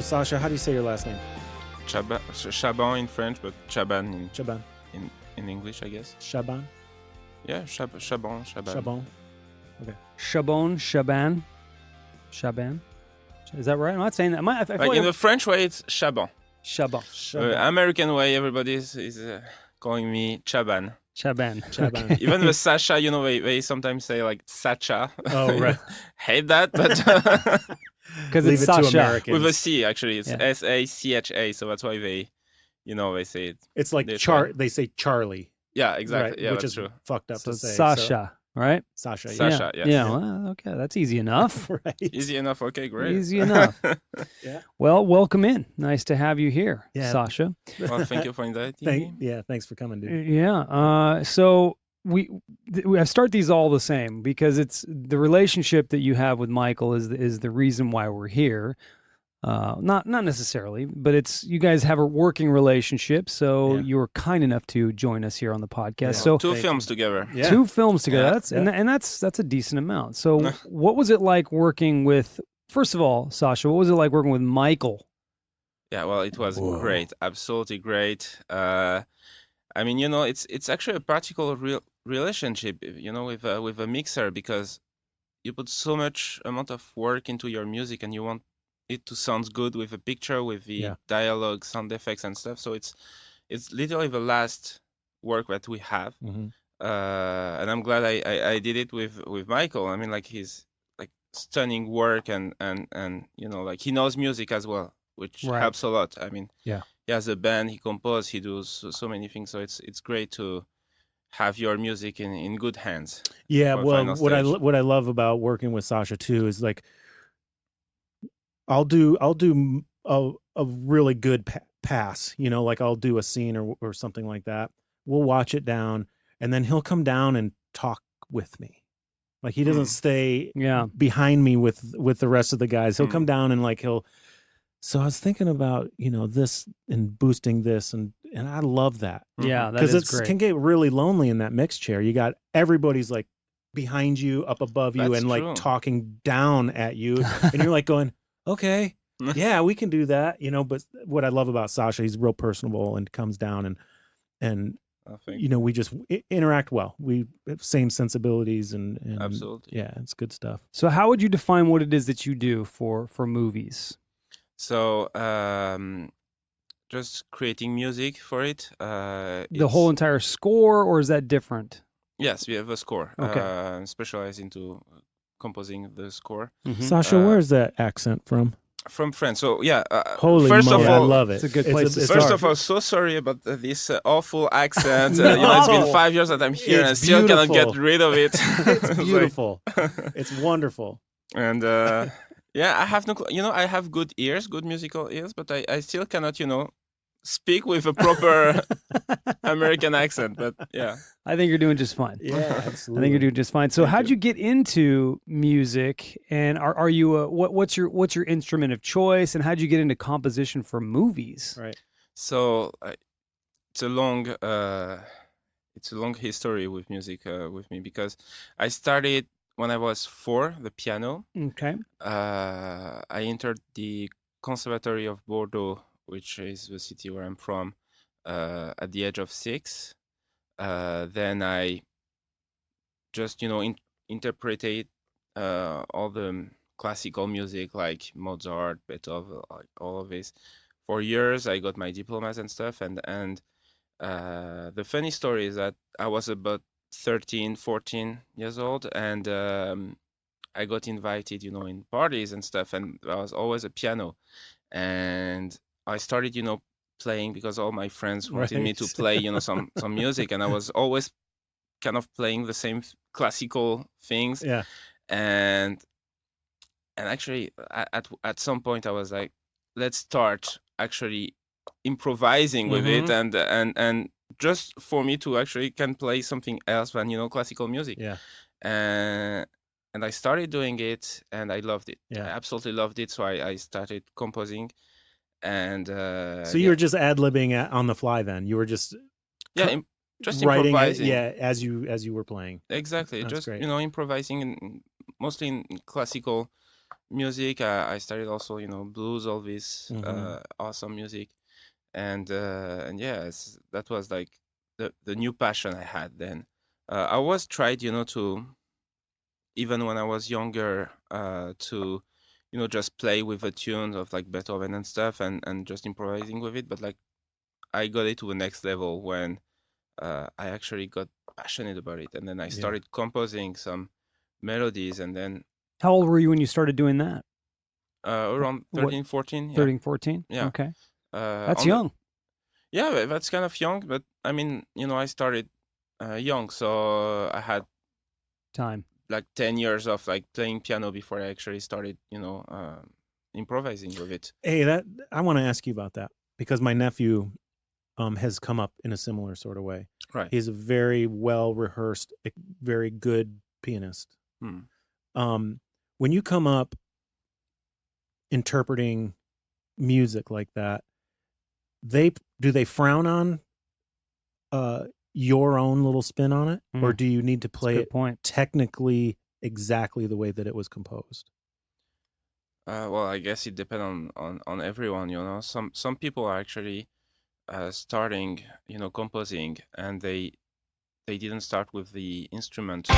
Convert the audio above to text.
Sacha, how do you say your last name? Chaban in French, but Chaban Chaban. in English, I guess. Chaban. Yeah, Chaban. Chaban. Okay. Chaban. Is that right? I'm not saying that. I feel Like in the French way, it's Chaban. Chaban. American way, everybody is calling me Chaban. Chaban. Even the Sacha, they sometimes say like Sacha. Oh, right. Hate that, but Because it's Sacha. with a C, actually. It's Yeah. Sacha, so that's why they say it. It's like they say Charlie. Yeah, exactly. Right, Yeah, which that's is true. fucked up So to say. Sacha, right? Sacha. Yeah. Sacha, yes. Yeah. Well, okay, that's easy enough. Right. Easy enough. Okay, great. Easy enough. Yeah. Well, welcome in. Nice to have you here, Yeah. Sacha. Well, thank you for inviting me. Thanks for coming, dude. Yeah. So I start these all the same because it's the relationship that you have with Michael is the reason why we're here. Not necessarily, but it's you guys have a working relationship, so you were kind enough to join us here on the podcast. Yeah. So Two films together. Yeah. 2 films together. Yeah. That's a decent amount. So what was it like working with? First of all, Sacha, what was it like working with Michael? Yeah, well, it was great, absolutely great. I mean, it's actually a practical relationship, with a mixer, because you put so much amount of work into your music, and you want it to sound good with a picture, with the dialogue, sound effects, and stuff. So it's literally the last work that we have, and I'm glad I did it with Michael. I mean, like he's like stunning work, and like he knows music as well, which helps a lot. I mean, he has a band, he composes, he does so many things. So it's great to have your music in good hands. Yeah, well, what I love about working with Sacha too is like I'll do a really good pass, like I'll do a scene or something like that. We'll watch it down, and then he'll come down and talk with me. Like he doesn't stay behind me with the rest of the guys. He'll come down and so I was thinking about, this and boosting this, and I love that. Yeah, because it can get really lonely in that mix chair. You got everybody's like behind you, up above you, and like talking down at you, and you're like going, okay, yeah, we can do that, But what I love about Sacha, he's real personable and comes down and we just interact well. We have same sensibilities and absolutely, yeah, it's good stuff. So how would you define what it is that you do for movies? So just creating music for it. The whole entire score, or is that different? Yes, we have a score. Okay. Specialized into composing the score. Sacha, where's that accent from? From France. So yeah. Holy first moly, of all, I love it. It's a good place to start. First of all, so sorry about this awful accent. It's been 5 years that I'm here, and I still cannot get rid of it. It's beautiful. It's wonderful. And I have no. I have good ears, good musical ears, but I still cannot. Speak with a proper American accent. But yeah, I think you're doing just fine. Yeah, absolutely. I think you're doing just fine. So, how'd you get into music? And are you what's your instrument of choice? And how'd you get into composition for movies? Right. So it's a long history with music with me, because I started when I was 4, the piano. Okay. I entered the Conservatory of Bordeaux, which is the city where I'm from, at the age of 6. Then I just, interpreted all the classical music like Mozart, Beethoven, like all of this. For years, I got my diplomas and stuff. And the funny story is that I was about 13, 14 years old, and I got invited, in parties and stuff, and there was always a piano. And I started, playing because all my friends wanted me to play, some music, and I was always kind of playing the same classical things. Yeah. And actually, at some point, I was like, let's start actually improvising with it, and just for me to actually can play something else than classical music. Yeah. And I started doing it, and I loved it. Yeah. I absolutely loved it. So I started composing. And so you were just ad-libbing on the fly then? You were just just writing improvising. as you were playing. Exactly. That's just great. improvising, and mostly in classical music. I started also, blues, all this Mhm. awesome music, and yeah, that was like the new passion I had then. I was tried, to even when I was younger, to just play with the tunes of like Beethoven and stuff, and just improvising with it. But like I got it to the next level when I actually got passionate about it, and then I Yeah. started composing some melodies, and then How old were you when you started doing that? around What, 13, 14, yeah, 13, 14? yeah. Okay. That's On the, young. yeah, that's kind of young, but I mean, I started young, so I had Time. like 10 years of like playing piano before I actually started, improvising with it. Hey, I want to ask you about that because my nephew has come up in a similar sort of way. Right. He's a very well rehearsed, very good pianist. When you come up interpreting music like that, do they frown on your own little spin on it, or do you need to play Good it point. technically exactly the way that it was composed? Well, I guess it depends on everyone, Some people are actually starting, composing, and they didn't start with the instrument.